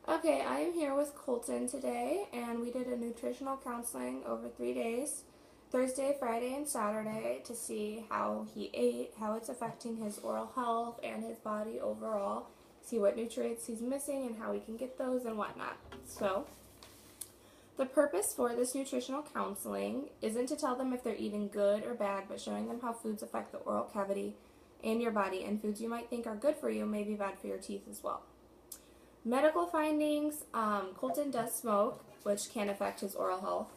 Okay, I am here with Colton today, and we did a nutritional counseling over 3 days, Thursday, Friday, and Saturday, to see how he ate, how it's affecting his oral health and his body overall, see what nutrients he's missing and how we can get those and whatnot. So, the purpose for this nutritional counseling isn't to tell them if they're eating good or bad, but showing them how foods affect the oral cavity and your body, and foods you might think are good for you may be bad for your teeth as well. Medical findings, Colton does smoke, which can affect his oral health.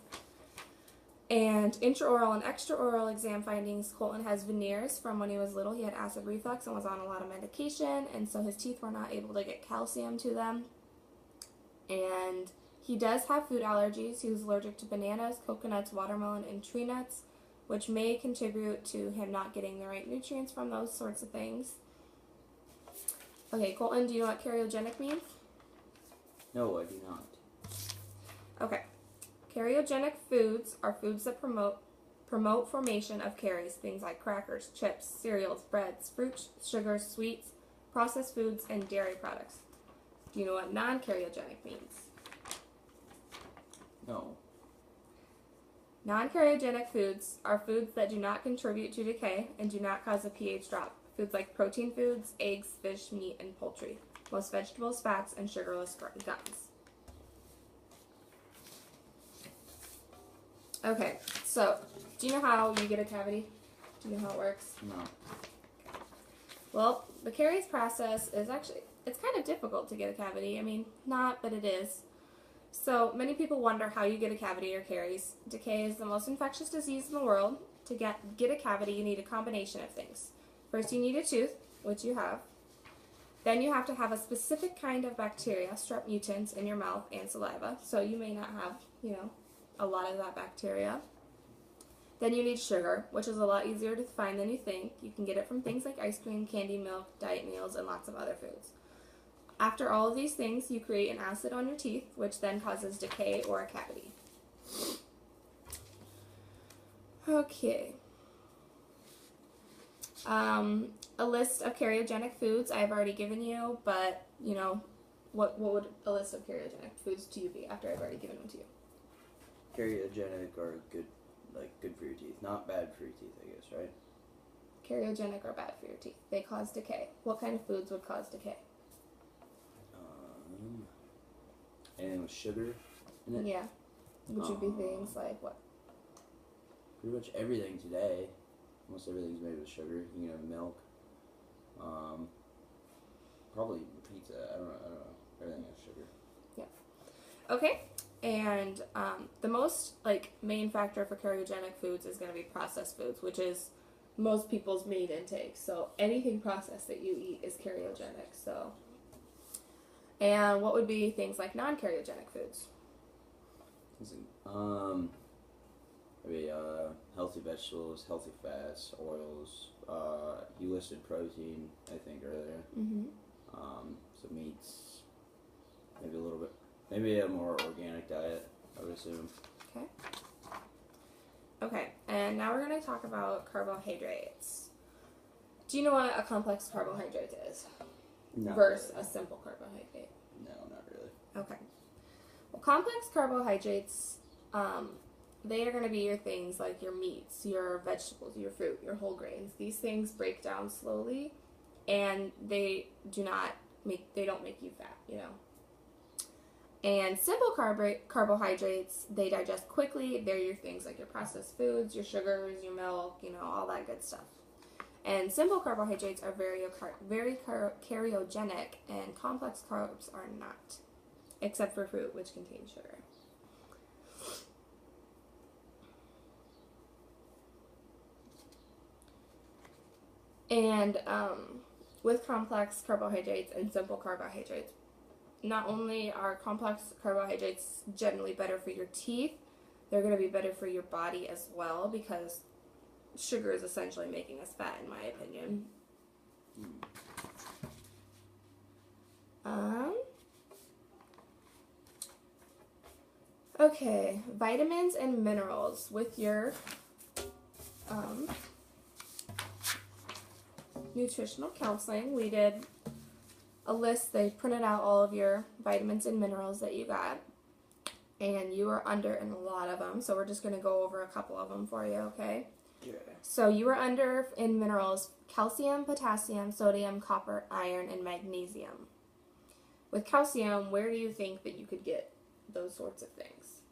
And intraoral and extraoral exam findings, Colton has veneers from when he was little. He had acid reflux and was on a lot of medication, and so his teeth were not able to get calcium to them. And he does have food allergies. He was allergic to bananas, coconuts, watermelon, and tree nuts, which may contribute to him not getting the right nutrients from those sorts of things. Okay, Colton, do you know what karyogenic means? No, I do not. Okay. Karyogenic foods are foods that promote formation of caries, things like crackers, chips, cereals, breads, fruits, sugars, sweets, processed foods, and dairy products. Do you know what non-karyogenic means? No. Non-karyogenic foods are foods that do not contribute to decay and do not cause a pH drop. Foods like protein foods, eggs, fish, meat, and poultry. Most vegetables, fats, and sugarless gums. Okay, so do you know how you get a cavity? Do you know how it works? No. Well, the caries process is actually, it's kind of difficult to get a cavity. I mean, not, but it is. So many people wonder how you get a cavity or caries. Decay is the most infectious disease in the world. To get a cavity, you need a combination of things. First, you need a tooth, which you have. Then you have to have a specific kind of bacteria, strep mutans, in your mouth and saliva. So you may not have, a lot of that bacteria. Then you need sugar, which is a lot easier to find than you think. You can get it from things like ice cream, candy, milk, diet meals, and lots of other foods. After all of these things, you create an acid on your teeth, which then causes decay or a cavity. Okay. A list of karyogenic foods I've already given you, but, what would a list of karyogenic foods to you be after I've already given them to you? Karyogenic are good for your teeth. Not bad for your teeth, I guess, right? Karyogenic are bad for your teeth. They cause decay. What kind of foods would cause decay? Anything with sugar in it? Yeah. Which would be things like what? Pretty much everything today. Almost everything's made with sugar. You can have milk. Probably pizza. I don't know. Everything has sugar. Yeah. Okay. And the most main factor for karyogenic foods is going to be processed foods, which is most people's main intake. So anything processed that you eat is karyogenic. So, and what would be things like non-karyogenic foods? Maybe healthy vegetables, healthy fats, oils. You listed protein, I think, earlier. Mm-hmm. Some meats. Maybe a little bit. Maybe a more organic diet, I would assume. Okay. Okay, and now we're going to talk about carbohydrates. Do you know what a complex carbohydrate is? Not versus really. a simple carbohydrate? No, not really. Okay. Well, complex carbohydrates, they are going to be your things like your meats, your vegetables, your fruit, your whole grains. These things break down slowly, and they don't make you fat, And simple carbohydrates, they digest quickly. They're your things like your processed foods, your sugars, your milk, all that good stuff. And simple carbohydrates are very karyogenic, and complex carbs are not, except for fruit, which contains sugar. And with complex carbohydrates and simple carbohydrates, not only are complex carbohydrates generally better for your teeth, they're going to be better for your body as well, because sugar is essentially making us fat, in my opinion. Okay, vitamins and minerals. With your nutritional counseling, we did a list. They printed out all of your vitamins and minerals that you got, and you were under in a lot of them. So we're just going to go over a couple of them for you, okay? Yeah. So you were under in minerals: calcium, potassium, sodium, copper, iron, and magnesium. With calcium, where do you think that you could get those sorts of things?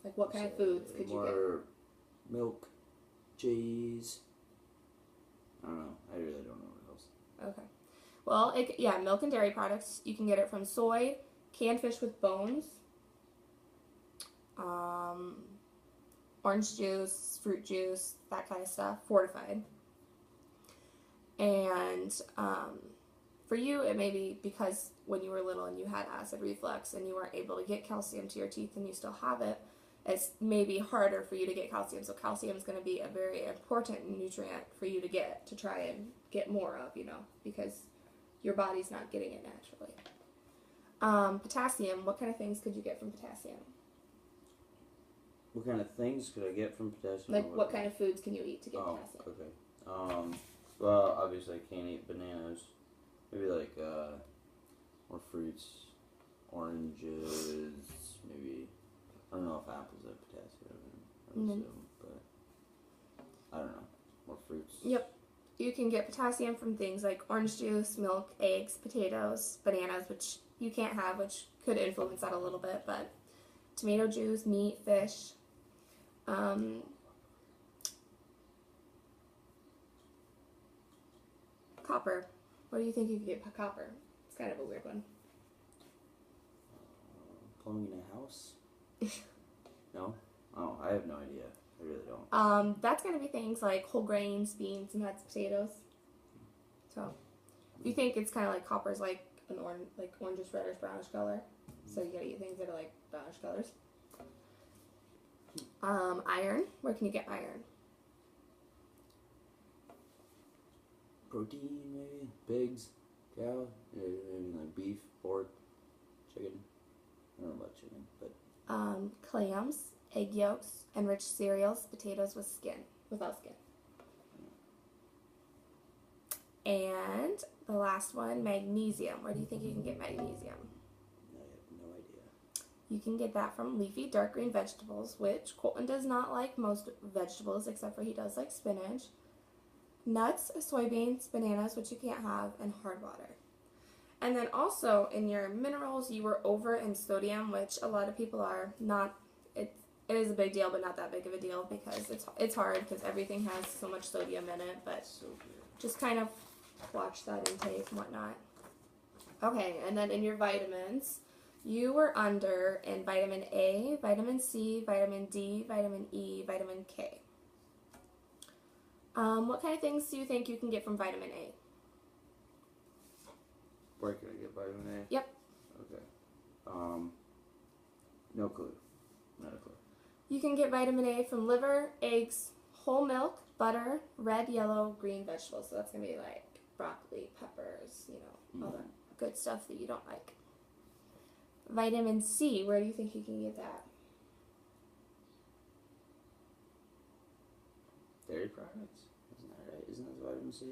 Like what kind of foods could you get? More milk, cheese. I don't know. I really don't know what else. Okay. Well, milk and dairy products. You can get it from soy, canned fish with bones, orange juice, fruit juice, that kind of stuff, fortified. And for you, it may be because when you were little and you had acid reflux and you weren't able to get calcium to your teeth and you still have it, it's maybe harder for you to get calcium. So calcium is going to be a very important nutrient for you to get, to try and get more of, because your body's not getting it naturally. Potassium, what kind of things could you get from potassium? What kind of things could I get from potassium? Like what kind of foods can you eat to get potassium? Okay. Well, obviously I can't eat bananas. Maybe like more fruits, oranges, maybe. I don't know if apples have potassium, but I don't know. More fruits. Yep. You can get potassium from things like orange juice, milk, eggs, potatoes, bananas, which you can't have, which could influence that a little bit, but tomato juice, meat, fish. Copper. What do you think you could get copper? It's kind of a weird one. Plumbing in a house? No? Oh, I have no idea. I really don't. That's going to be things like whole grains, beans, nuts, potatoes. So, you think it's kind of like copper's like an orangish, reddish, brownish color. So you gotta eat things that are like brownish colors. Iron. Where can you get iron? Protein, maybe? Pigs? Cow? Maybe like beef, pork, chicken. I don't know about chicken, but... Clams, egg yolks, enriched cereals, potatoes without skin. And the last one, magnesium. Where do you think you can get magnesium? I have no idea. You can get that from leafy dark green vegetables, which Colton does not like most vegetables, except for he does like spinach. Nuts, soybeans, bananas, which you can't have, and hard water. And then also in your minerals, you were over in sodium, which a lot of people are not. It is a big deal, but not that big of a deal because it's hard because everything has so much sodium in it. But So good. just kind of watch that intake and whatnot. Okay, and then in your vitamins, you were under in vitamin A, vitamin C, vitamin D, vitamin E, vitamin K. What kind of things do you think you can get from vitamin A? Where can I get vitamin A? Yep. Okay. No clue. Not a clue. You can get vitamin A from liver, eggs, whole milk, butter, red, yellow, green vegetables. So that's going to be like broccoli, peppers, all that good stuff that you don't like. Vitamin C, where do you think you can get that? Dairy products? Isn't that right? Isn't that vitamin C?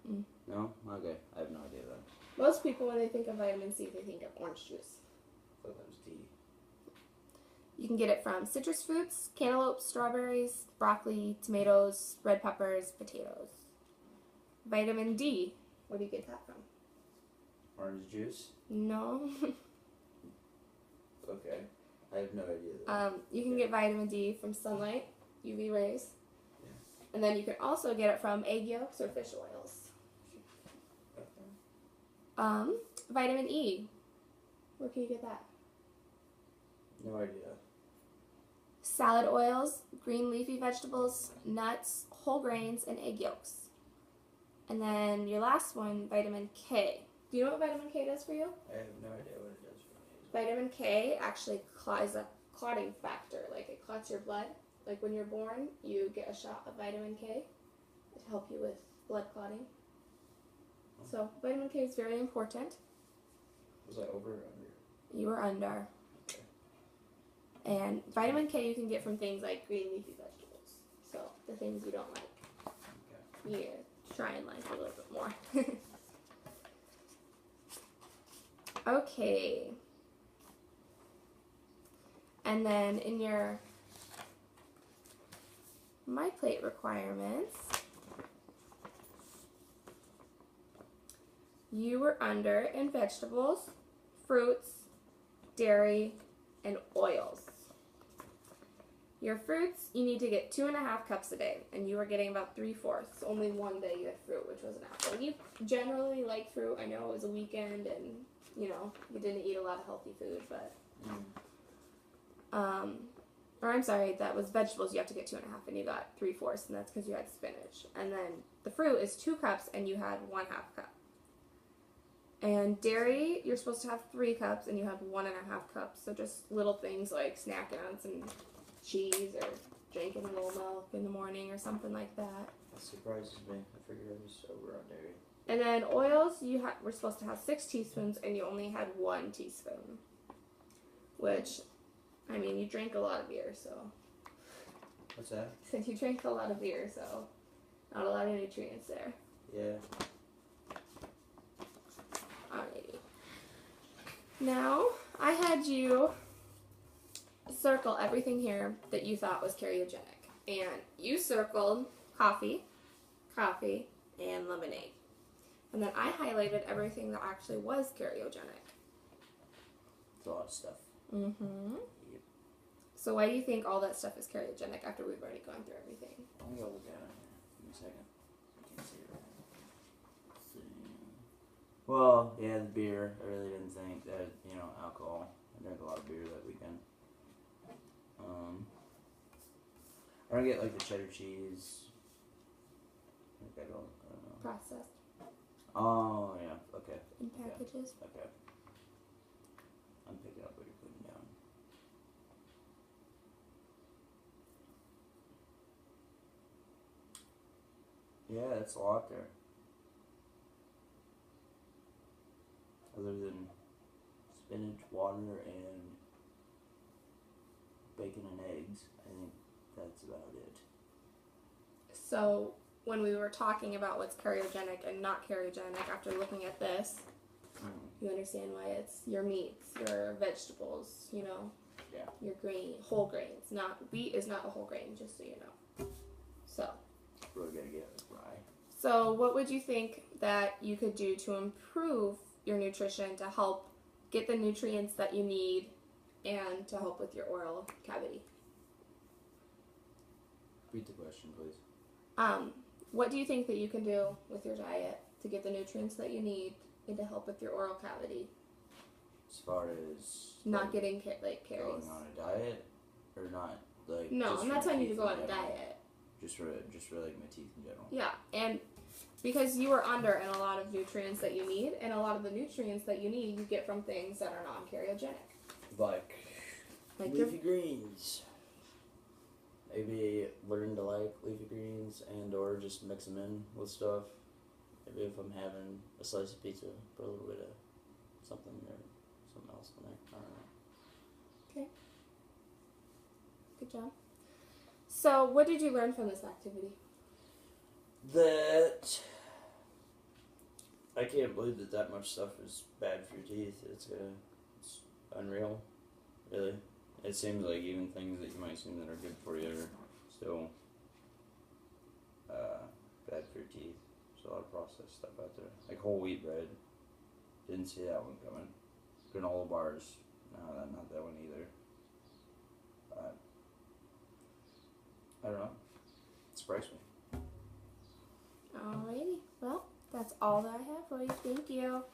Mm-mm. No? Okay. I have no idea then. Most people, when they think of vitamin C, they think of orange juice. I thought that was D. You can get it from citrus fruits, cantaloupe, strawberries, broccoli, tomatoes, red peppers, potatoes. Vitamin D, where do you get that from? Orange juice? No. Okay. I have no idea. You can get vitamin D from sunlight, UV rays. Yeah. And then you can also get it from egg yolks or fish oils. Okay. Vitamin E, where can you get that? No idea. Salad oils, green leafy vegetables, nuts, whole grains, and egg yolks. And then your last one, vitamin K. Do you know what vitamin K does for you? I have no idea what it does for me. Vitamin K actually is a clotting factor. Like it clots your blood. Like when you're born, you get a shot of vitamin K to help you with blood clotting. So vitamin K is very important. Was I over or under? You are under. Okay. And vitamin K you can get from things like green leafy vegetables. So the things you don't like. Okay. You try and like a little bit more. Okay. And then in your My Plate requirements, you were under in vegetables, fruits, dairy, and oils. Your fruits, you need to get 2.5 cups a day, and you were getting about 3/4. Only one day you had fruit, which was an apple. And you generally like fruit. I know it was a weekend, and you didn't eat a lot of healthy food, but or I'm sorry, that was vegetables. You have to get 2.5, and you got 3/4, and that's because you had spinach. And then the fruit is 2 cups, and you had 1/2 cup. And dairy, you're supposed to have 3 cups, and you have 1.5 cups. So just little things like snacking on some cheese or drinking a little milk in the morning or something like that. That surprises me. I figured I was over on dairy. And then oils, we're supposed to have 6 teaspoons, and you only had 1 teaspoon. Which, I mean, you drink a lot of beer, so. What's that? Since you drink a lot of beer, so not a lot of nutrients there. Yeah. Alrighty. Now, I had you circle everything here that you thought was cardiogenic. And you circled coffee, and lemonade. And then I highlighted everything that actually was cardiogenic. It's a lot of stuff. Mm-hmm. Yep. So why do you think all that stuff is cardiogenic after we've already gone through everything? Let me go look at it here. Give me a second. I can't see it right now. Let's see. Well, yeah, the beer. I really didn't think that, alcohol. I drank a lot of beer that weekend. I don't get like the cheddar cheese. I don't know. Processed Oh, yeah. Okay. in packages. Okay. I'm picking up what you're putting down. Yeah, that's a lot there. Other than spinach, water, and bacon and eggs, I think that's about it. So when we were talking about what's cardiogenic and not cardiogenic after looking at this, you understand why it's your meats, your vegetables, Yeah. your whole grains. Wheat is not a whole grain, just so you know. So. Really gotta get it rye. So what would you think that you could do to improve your nutrition to help get the nutrients that you need and to help with your oral cavity? Repeat the question, please. What do you think that you can do with your diet to get the nutrients that you need and to help with your oral cavity? As far as Not getting caries. going on a diet, or not like. No, just I'm for not my telling you to teeth go in on a general? diet. Just for like my teeth in general. Yeah, and because you are under in a lot of nutrients that you need, and a lot of the nutrients that you need you get from things that are non-cardiogenic. Like leafy greens. Maybe learn to like leafy greens and or just mix them in with stuff. Maybe if I'm having a slice of pizza, put a little bit of something or something else in there. I don't know. Okay. Good job. So, what did you learn from this activity? That I can't believe that much stuff is bad for your teeth. It's unreal, really. It seems like even things that you might assume that are good for you are still bad for your teeth. There's a lot of processed stuff out there, like whole wheat bread. Didn't see that one coming. Granola bars, no, not that one either. I don't know. It surprised me. Alrighty. Well, that's all that I have for you. Thank you.